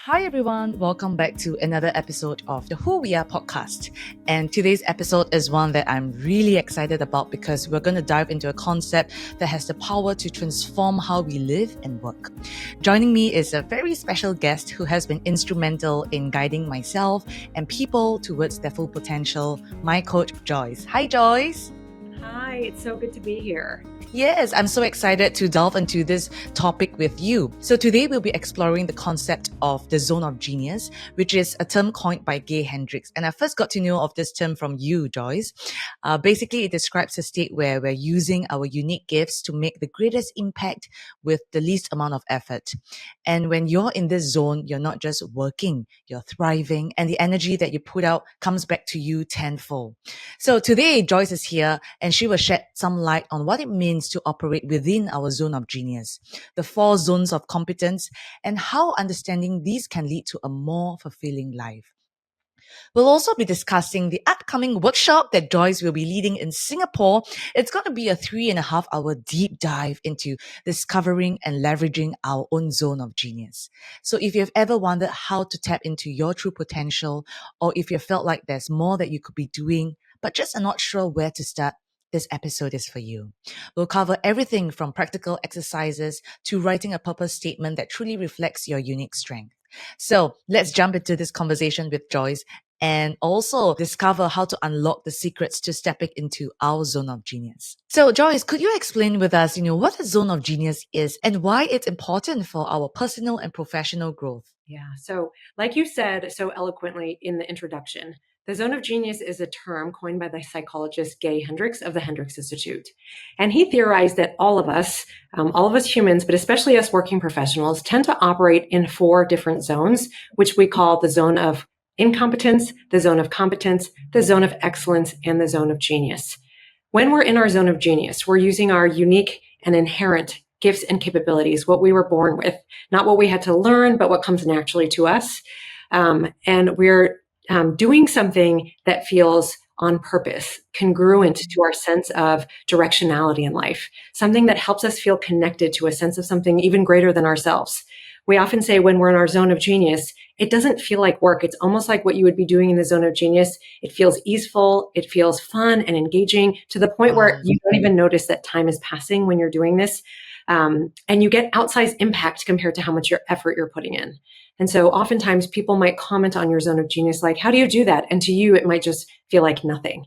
Hi everyone, welcome back to another episode of the Who We Are podcast. And today's episode is one that I'm really excited about because we're going to dive into a concept that has the power to transform how we live and work. Joining me is a very special guest who has been instrumental in guiding myself and people towards their full potential, my coach Joyce. Hi Joyce. Hi, it's so good to be here. Yes, I'm so excited to delve into this topic with you. So today we'll be exploring the concept of the zone of genius, which is a term coined by Gay Hendricks. And I first got to know of this term from you, Joyce. Basically, it describes a state where we're using our unique gifts to make the greatest impact with the least amount of effort. And when you're in this zone, you're not just working, you're thriving, and the energy that you put out comes back to you tenfold. So today, Joyce is here and she will shed some light on what it means to operate within our zone of genius, the 4 zones of competence, and how understanding these can lead to a more fulfilling life. We'll also be discussing the upcoming workshop that Joyce will be leading in Singapore. It's going to be a 3.5-hour deep dive into discovering and leveraging our own zone of genius. So if you've ever wondered how to tap into your true potential, or if you felt like there's more that you could be doing, but just are not sure where to start, this episode is for you. We'll cover everything from practical exercises to writing a purpose statement that truly reflects your unique strength. So let's jump into this conversation with Joyce and also discover how to unlock the secrets to stepping into our zone of genius. So Joyce, could you explain with us, what a zone of genius is and why it's important for our personal and professional growth? Yeah, so like you said so eloquently in the introduction, the zone of genius is a term coined by the psychologist Gay Hendricks of the Hendricks Institute. And he theorized that all of us humans, but especially us working professionals, tend to operate in 4 different zones, which we call the zone of incompetence, the zone of competence, the zone of excellence, and the zone of genius. When we're in our zone of genius, we're using our unique and inherent gifts and capabilities, what we were born with, not what we had to learn, but what comes naturally to us. And we're doing something that feels on purpose, congruent to our sense of directionality in life, something that helps us feel connected to a sense of something even greater than ourselves. We often say when we're in our zone of genius, it doesn't feel like work. It's almost like what you would be doing in the zone of genius. It feels easeful. It feels fun and engaging to the point where you don't even notice that time is passing when you're doing this. And you get outsized impact compared to how much effort you're putting in. And so oftentimes people might comment on your zone of genius, like, how do you do that? And to you, it might just feel like nothing.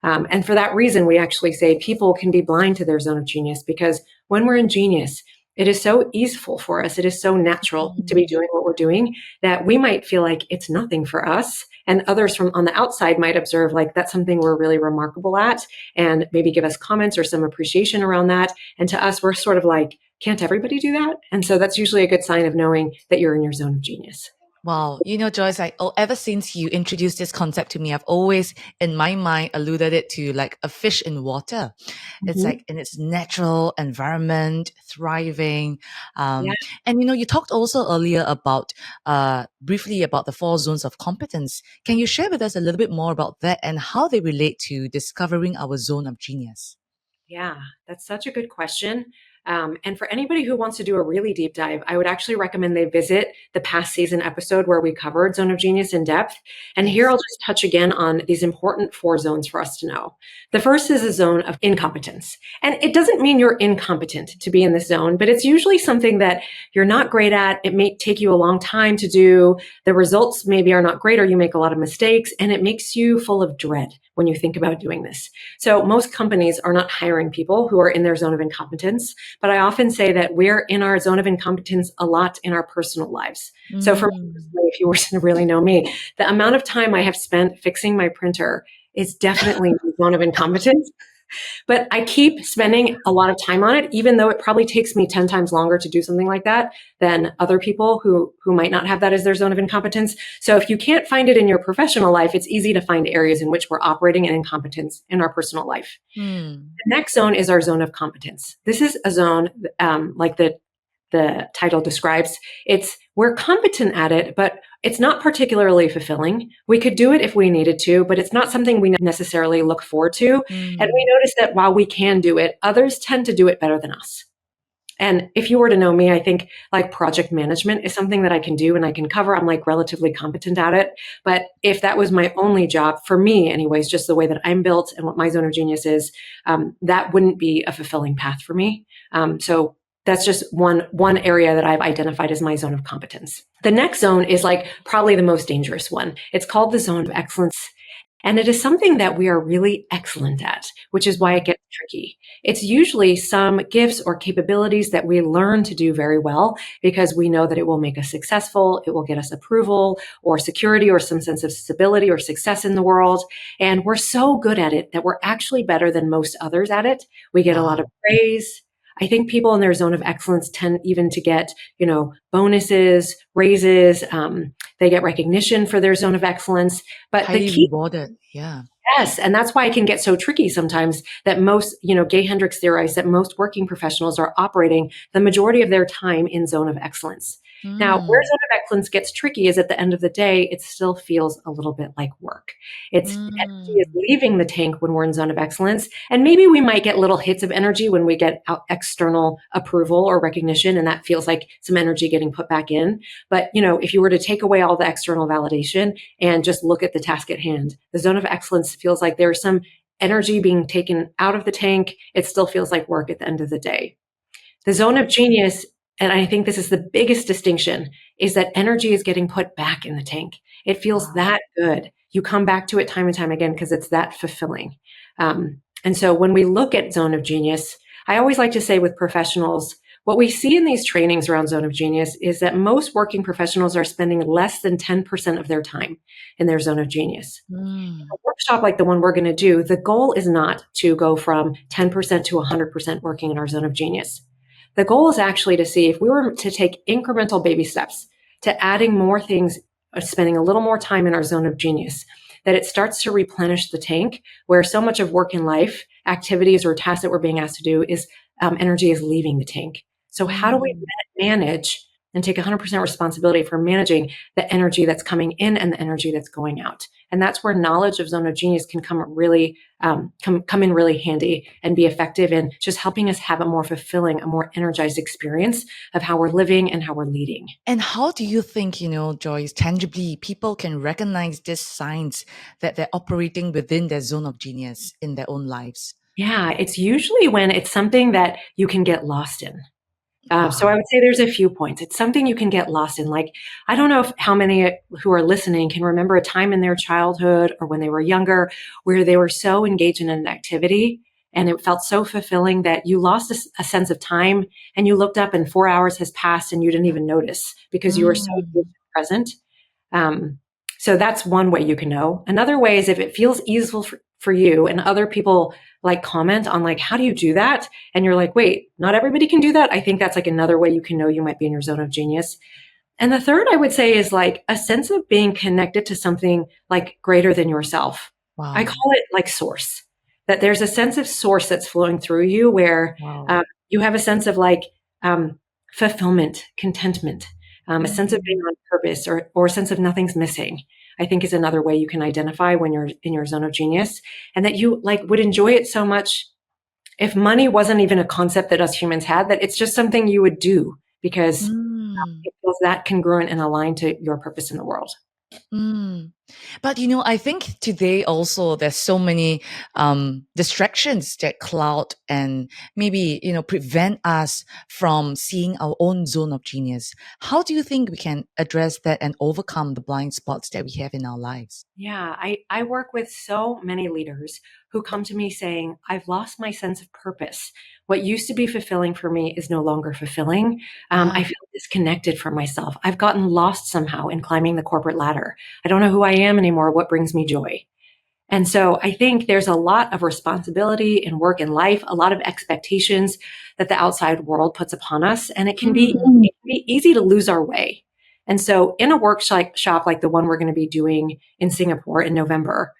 And for that reason, we actually say people can be blind to their zone of genius because when we're in genius, it is so easeful for us. It is so natural to be doing what we're doing that we might feel like it's nothing for us. And others from on the outside might observe like that's something we're really remarkable at and maybe give us comments or some appreciation around that. And to us, we're sort of like, can't everybody do that? And so that's usually a good sign of knowing that you're in your zone of genius. Wow. Joyce, ever since you introduced this concept to me, I've always, in my mind, alluded it to like a fish in water. It's like in its natural environment, thriving. And, you talked also earlier about, briefly about the 4 zones of competence. Can you share with us a little bit more about that and how they relate to discovering our zone of genius? Yeah, that's such a good question. And for anybody who wants to do a really deep dive, I would actually recommend they visit the past season episode where we covered Zone of Genius in depth. And here I'll just touch again on these important 4 zones for us to know. The first is a zone of incompetence. And it doesn't mean you're incompetent to be in this zone, but it's usually something that you're not great at. It may take you a long time to do. The results maybe are not great or you make a lot of mistakes and it makes you full of dread when you think about doing this. So most companies are not hiring people who are in their zone of incompetence. But I often say that we're in our zone of incompetence a lot in our personal lives. So for me, if you were to really know me, the amount of time I have spent fixing my printer is definitely the zone of incompetence. But I keep spending a lot of time on it, even though it probably takes me 10 times longer to do something like that than other people who might not have that as their zone of incompetence. So if you can't find it in your professional life, it's easy to find areas in which we're operating in incompetence in our personal life. The next zone is our zone of competence. This is a zone like the title describes. We're competent at it, but it's not particularly fulfilling. We could do it if we needed to, but it's not something we necessarily look forward to. And we notice that while we can do it, others tend to do it better than us. And if you were to know me, I think like project management is something that I can do and I can cover. I'm like relatively competent at it. But if that was my only job, for me anyways, just the way that I'm built and what my zone of genius is, that wouldn't be a fulfilling path for me. So that's just one area that I've identified as my zone of competence. The next zone is like probably the most dangerous one. It's called the zone of excellence. And it is something that we are really excellent at, which is why it gets tricky. It's usually some gifts or capabilities that we learn to do very well because we know that it will make us successful. It will get us approval or security or some sense of stability or success in the world. And we're so good at it that we're actually better than most others at it. We get a lot of praise. I think people in their zone of excellence tend even to get, bonuses, raises. They get recognition for their zone of excellence. But the Highly key, rewarded. Yeah. yes, and that's why it can get so tricky sometimes that most, Gay Hendricks theorized that most working professionals are operating the majority of their time in zone of excellence. Now, where zone of excellence gets tricky is at the end of the day, it still feels a little bit like work. It's energy is leaving the tank when we're in zone of excellence. And maybe we might get little hits of energy when we get out external approval or recognition. And that feels like some energy getting put back in. But, if you were to take away all the external validation and just look at the task at hand, the zone of excellence feels like there's some energy being taken out of the tank. It still feels like work at the end of the day. The zone of genius, and I think this is the biggest distinction, is that energy is getting put back in the tank. It feels that good. You come back to it time and time again because it's that fulfilling. And so when we look at zone of genius, I always like to say with professionals, what we see in these trainings around zone of genius is that most working professionals are spending less than 10% of their time in their zone of genius. A workshop like the one we're going to do, the goal is not to go from 10% to 100% working in our zone of genius. The goal is actually to see if we were to take incremental baby steps to adding more things, spending a little more time in our zone of genius, that it starts to replenish the tank where so much of work in life, activities or tasks that we're being asked to do is energy is leaving the tank. So how do we manage and take 100% responsibility for managing the energy that's coming in and the energy that's going out? And that's where knowledge of zone of genius can come in really handy and be effective in just helping us have a more fulfilling, a more energized experience of how we're living and how we're leading. And how do you think, Joyce, tangibly people can recognize these signs that they're operating within their zone of genius in their own lives? Yeah, it's usually when it's something that you can get lost in. So I would say there's a few points. It's something you can get lost in. Like, I don't know how many who are listening can remember a time in their childhood or when they were younger where they were so engaged in an activity and it felt so fulfilling that you lost a sense of time and you looked up and 4 hours has passed and you didn't even notice because you were so present. So that's one way you can know. Another way is if it feels easy for you and other people like comment on like, how do you do that? And you're like, wait, not everybody can do that. I think that's like another way you can know you might be in your zone of genius. And the third I would say is like a sense of being connected to something like greater than yourself. Wow. I call it like source, that there's a sense of source that's flowing through you where you have a sense of like fulfillment, contentment, a sense of being on purpose or a sense of nothing's missing. I think is another way you can identify when you're in your zone of genius, and that you like would enjoy it so much if money wasn't even a concept that us humans had, that it's just something you would do because it feels that congruent and aligned to your purpose in the world. But I think today also there's so many distractions that cloud and maybe prevent us from seeing our own zone of genius. How do you think we can address that and overcome the blind spots that we have in our lives? Yeah, I work with so many leaders who come to me saying, I've lost my sense of purpose. What used to be fulfilling for me is no longer fulfilling. I feel disconnected from myself. I've gotten lost somehow in climbing the corporate ladder. I don't know who I am anymore. What brings me joy? And so I think there's a lot of responsibility in work and life, a lot of expectations that the outside world puts upon us. And it can be easy to lose our way. And so in a workshop like the one we're going to be doing in Singapore in November,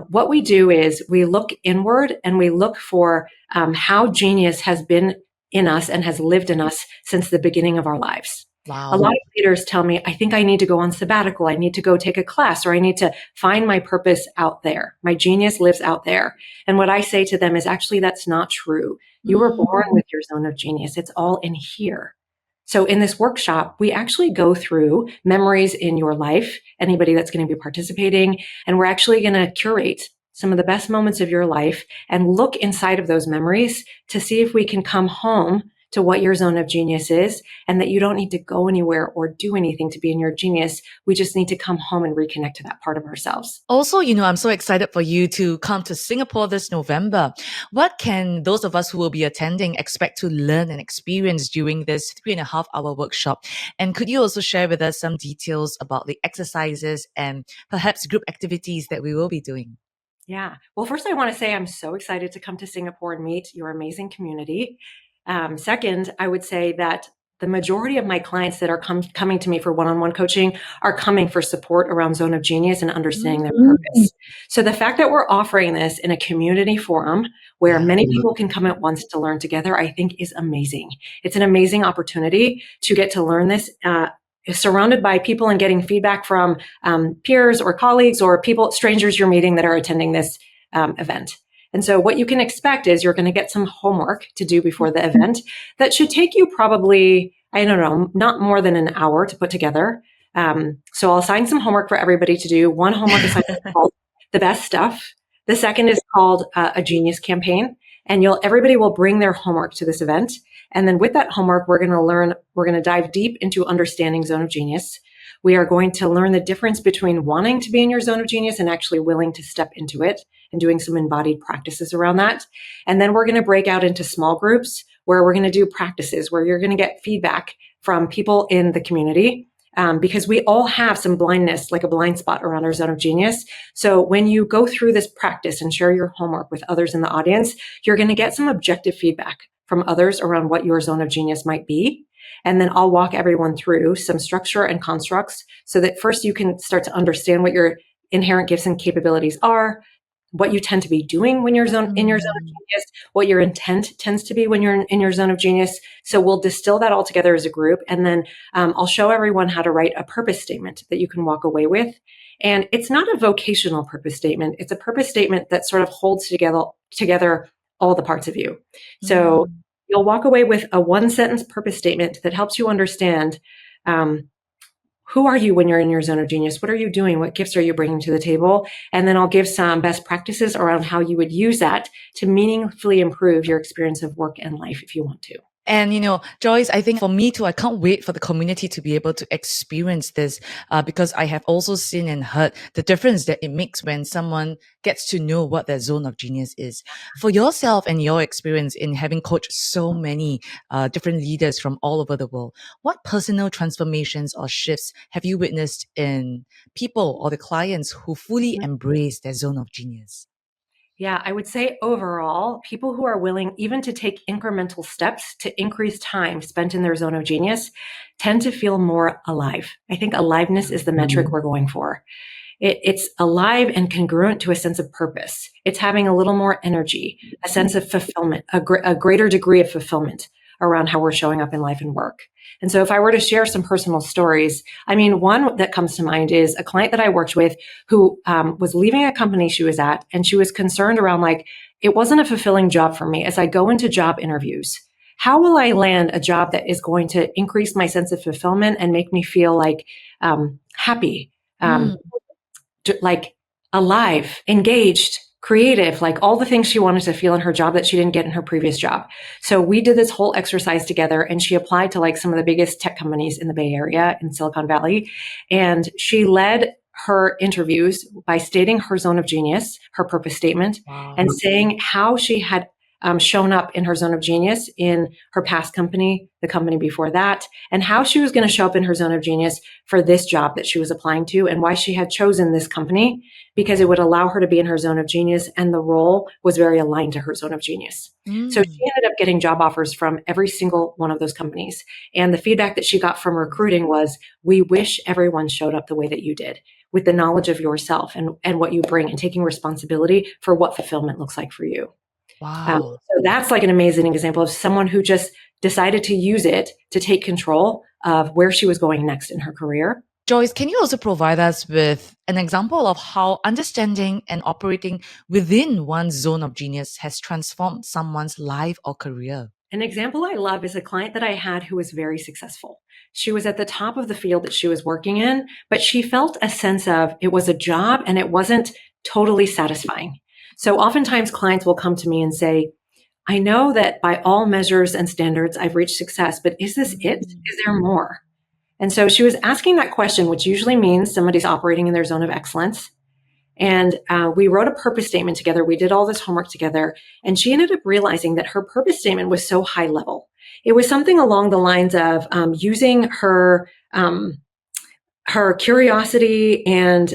what we do is we look inward and we look for how genius has been in us and has lived in us since the beginning of our lives. Wow. A lot of leaders tell me, I think I need to go on sabbatical. I need to go take a class, or I need to find my purpose out there. My genius lives out there. And what I say to them is actually, that's not true. You were born with your zone of genius. It's all in here. So in this workshop, we actually go through memories in your life, anybody that's going to be participating, and we're actually going to curate some of the best moments of your life and look inside of those memories to see if we can come home to what your zone of genius is, and that you don't need to go anywhere or do anything to be in your genius. We just need to come home and reconnect to that part of ourselves. Also, I'm so excited for you to come to Singapore this November. What can those of us who will be attending expect to learn and experience during this 3.5 hour workshop? And could you also share with us some details about the exercises and perhaps group activities that we will be doing? Yeah. Well, first, I want to say I'm so excited to come to Singapore and meet your amazing community. Second, I would say that the majority of my clients that are coming to me for one-on-one coaching are coming for support around zone of genius and understanding their purpose. So the fact that we're offering this in a community forum where many people can come at once to learn together, I think is amazing. It's an amazing opportunity to get to learn this, surrounded by people and getting feedback from peers or colleagues or strangers you're meeting that are attending this event. And so what you can expect is you're going to get some homework to do before the event that should take you probably, I don't know, not more than an hour to put together. So I'll assign some homework for everybody to do. One homework assignment is called The Best Stuff. The second is called a Genius Campaign. And everybody will bring their homework to this event. And then with that homework, we're going to dive deep into understanding zone of genius. We are going to learn the difference between wanting to be in your zone of genius and actually willing to step into it and doing some embodied practices around that. And then we're going to break out into small groups where we're going to do practices where you're going to get feedback from people in the community. Because we all have some blindness, like a blind spot around our zone of genius. So when you go through this practice and share your homework with others in the audience, you're going to get some objective feedback from others around what your zone of genius might be. And then I'll walk everyone through some structure and constructs so that first you can start to understand what your inherent gifts and capabilities are, what you tend to be doing when you're in your zone of genius, what your intent tends to be when you're in your zone of genius. So we'll distill that all together as a group. And then I'll show everyone how to write a purpose statement that you can walk away with. And it's not a vocational purpose statement. It's a purpose statement that sort of holds together all the parts of you. So you'll walk away with a 1-sentence purpose statement that helps you understand who are you when you're in your zone of genius? What are you doing? What gifts are you bringing to the table? And then I'll give some best practices around how you would use that to meaningfully improve your experience of work and life if you want to. And, Joyce, I think for me too, I can't wait for the community to be able to experience this because I have also seen and heard the difference that it makes when someone gets to know what their zone of genius is. For yourself and your experience in having coached so many different leaders from all over the world, what personal transformations or shifts have you witnessed in people or the clients who fully embrace their zone of genius? Yeah, I would say overall, people who are willing even to take incremental steps to increase time spent in their zone of genius tend to feel more alive. I think aliveness is the metric we're going for. It's alive and congruent to a sense of purpose. It's having a little more energy, a sense of fulfillment, a greater degree of fulfillment around how we're showing up in life and work. And so if I were to share some personal stories, one that comes to mind is a client that I worked with who was leaving a company she was at, and she was concerned around it wasn't a fulfilling job for me as I go into job interviews. How will I land a job that is going to increase my sense of fulfillment and make me feel happy, alive, engaged, creative, all the things she wanted to feel in her job that she didn't get in her previous job. So we did this whole exercise together, and she applied to some of the biggest tech companies in the Bay Area in Silicon Valley. And she led her interviews by stating her zone of genius, her purpose statement, and saying how she had shown up in her zone of genius in her past company, the company before that, and how she was going to show up in her zone of genius for this job that she was applying to, and why she had chosen this company, because it would allow her to be in her zone of genius, and the role was very aligned to her zone of genius. So she ended up getting job offers from every single one of those companies. And the feedback that she got from recruiting was, we wish everyone showed up the way that you did, with the knowledge of yourself and what you bring, and taking responsibility for what fulfillment looks like for you. Wow. So that's an amazing example of someone who just decided to use it to take control of where she was going next in her career. Joyce, can you also provide us with an example of how understanding and operating within one zone of genius has transformed someone's life or career? An example I love is a client that I had who was very successful. She was at the top of the field that she was working in, but she felt a sense of it was a job and it wasn't totally satisfying. So oftentimes clients will come to me and say, I know that by all measures and standards, I've reached success, but is this it? Is there more? And so she was asking that question, which usually means somebody's operating in their zone of excellence. And we wrote a purpose statement together. We did all this homework together. And she ended up realizing that her purpose statement was so high level. It was something along the lines of using her curiosity and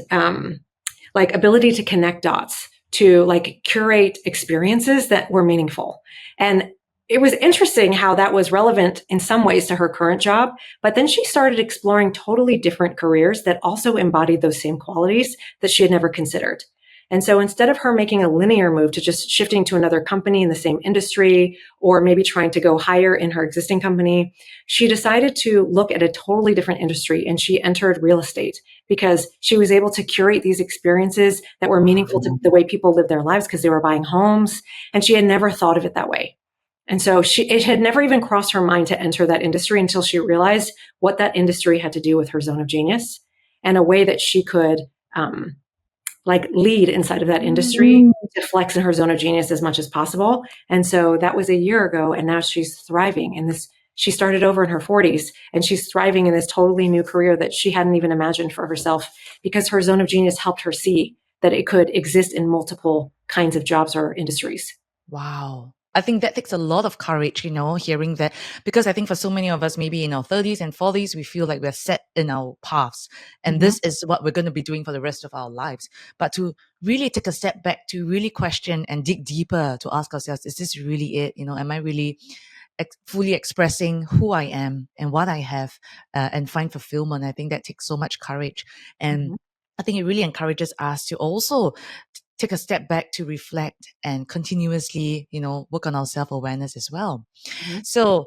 like ability to connect dots to like curate experiences that were meaningful. And it was interesting how that was relevant in some ways to her current job. But then she started exploring totally different careers that also embodied those same qualities that she had never considered. And so instead of her making a linear move to just shifting to another company in the same industry, or maybe trying to go higher in her existing company, she decided to look at a totally different industry, and she entered real estate because she was able to curate these experiences that were meaningful to the way people live their lives because they were buying homes, and she had never thought of it that way. And so it had never even crossed her mind to enter that industry until she realized what that industry had to do with her zone of genius and a way that she could like lead inside of that industry to flex in her zone of genius as much as possible. And so that was a year ago, and now she's thriving in this. She started over in her 40s, and she's thriving in this totally new career that she hadn't even imagined for herself because her zone of genius helped her see that it could exist in multiple kinds of jobs or industries. Wow. I think that takes a lot of courage, hearing that, because I think for so many of us, maybe in our 30s and 40s, we feel like we're set in our paths and this is what we're going to be doing for the rest of our lives. But to really take a step back, to really question and dig deeper, to ask ourselves, is this really it? Am I really fully expressing who I am and what I have and find fulfillment? I think that takes so much courage. And I think it really encourages us to also take a step back to reflect and continuously, work on our self-awareness as well. So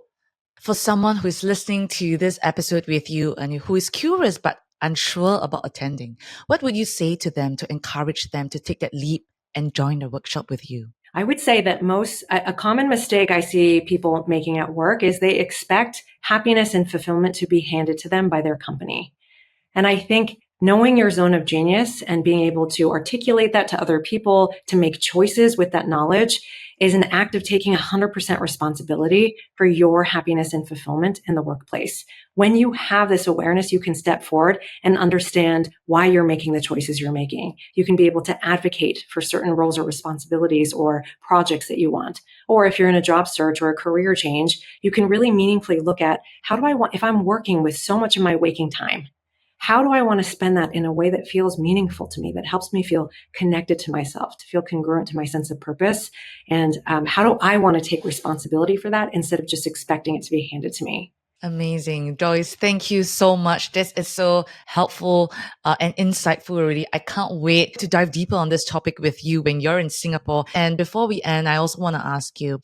for someone who is listening to this episode with you and who is curious but unsure about attending, what would you say to them to encourage them to take that leap and join the workshop with you? I would say that a common mistake I see people making at work is they expect happiness and fulfillment to be handed to them by their company. And I think knowing your zone of genius and being able to articulate that to other people, to make choices with that knowledge, is an act of taking 100% responsibility for your happiness and fulfillment in the workplace. When you have this awareness, you can step forward and understand why you're making the choices you're making. You can be able to advocate for certain roles or responsibilities or projects that you want. Or if you're in a job search or a career change, you can really meaningfully look at if I'm working with so much of my waking time, how do I want to spend that in a way that feels meaningful to me, that helps me feel connected to myself, to feel congruent to my sense of purpose? And how do I want to take responsibility for that instead of just expecting it to be handed to me? Amazing. Joyce, thank you so much. This is so helpful and insightful already. I can't wait to dive deeper on this topic with you when you're in Singapore. And before we end, I also want to ask you,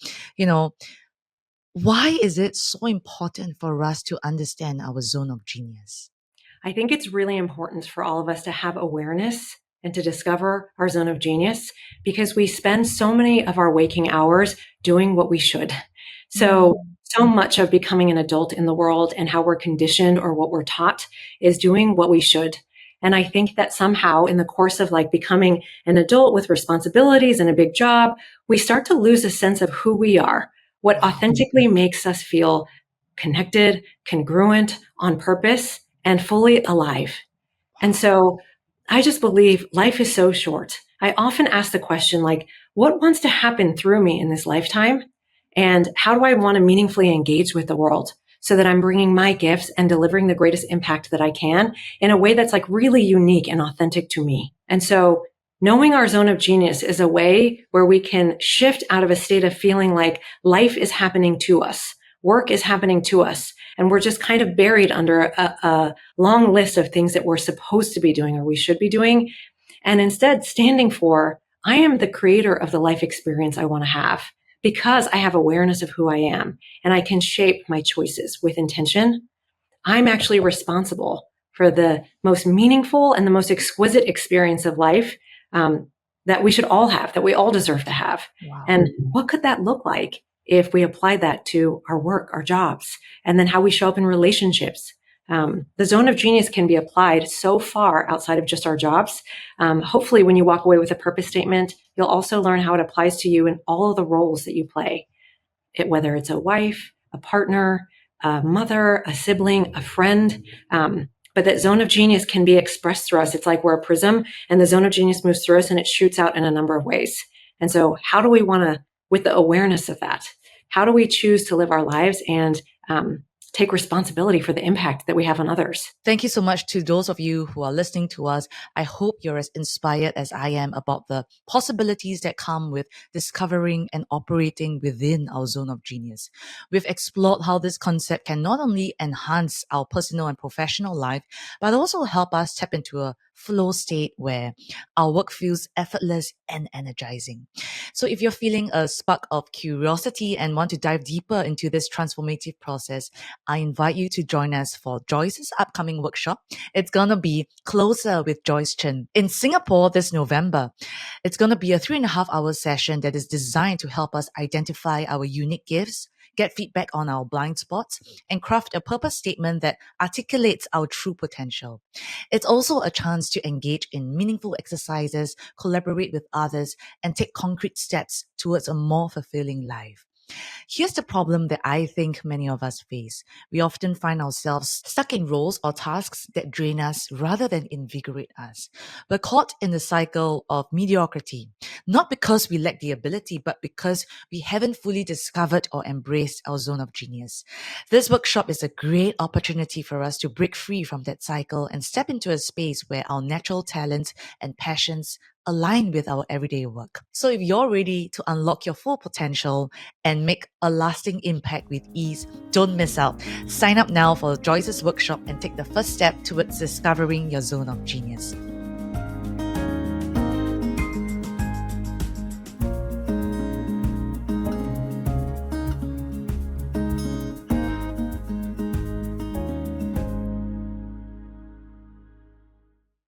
why is it so important for us to understand our zone of genius? I think it's really important for all of us to have awareness and to discover our zone of genius because we spend so many of our waking hours doing what we should. So much of becoming an adult in the world and how we're conditioned or what we're taught is doing what we should. And I think that somehow in the course of like becoming an adult with responsibilities and a big job, we start to lose a sense of who we are, what authentically makes us feel connected, congruent, on purpose, and fully alive. And so I just believe life is so short. I often ask the question, like, what wants to happen through me in this lifetime? And how do I want to meaningfully engage with the world so that I'm bringing my gifts and delivering the greatest impact that I can in a way that's like really unique and authentic to me? And so knowing our zone of genius is a way where we can shift out of a state of feeling like life is happening to us. Work is happening to us, and we're just kind of buried under a long list of things that we're supposed to be doing or we should be doing. And instead standing for, I am the creator of the life experience I want to have because I have awareness of who I am and I can shape my choices with intention. I'm actually responsible for the most meaningful and the most exquisite experience of life that we should all have, that we all deserve to have. Wow. And what could that look like if we apply that to our work, our jobs, and then how we show up in relationships? The zone of genius can be applied so far outside of just our jobs. Hopefully, when you walk away with a purpose statement, you'll also learn how it applies to you in all of the roles that you play, whether it's a wife, a partner, a mother, a sibling, a friend. But that zone of genius can be expressed through us. It's like we're a prism, and the zone of genius moves through us and it shoots out in a number of ways. And so how do we want to, with the awareness of that, how do we choose to live our lives and take responsibility for the impact that we have on others? Thank you so much to those of you who are listening to us. I hope you're as inspired as I am about the possibilities that come with discovering and operating within our zone of genius. We've explored how this concept can not only enhance our personal and professional life, but also help us tap into a flow state where our work feels effortless and energizing. So if you're feeling a spark of curiosity and want to dive deeper into this transformative process, I invite you to join us for Joyce's upcoming workshop. It's going to be Closer with Joyce Chen in Singapore this November. It's going to be a 3.5-hour session that is designed to help us identify our unique gifts, get feedback on our blind spots, and craft a purpose statement that articulates our true potential. It's also a chance to engage in meaningful exercises, collaborate with others, and take concrete steps towards a more fulfilling life. Here's the problem that I think many of us face. We often find ourselves stuck in roles or tasks that drain us rather than invigorate us. We're caught in the cycle of mediocrity, not because we lack the ability, but because we haven't fully discovered or embraced our zone of genius. This workshop is a great opportunity for us to break free from that cycle and step into a space where our natural talents and passions align with our everyday work. So if you're ready to unlock your full potential and make a lasting impact with ease, don't miss out. Sign up now for Joyce's workshop and take the first step towards discovering your zone of genius.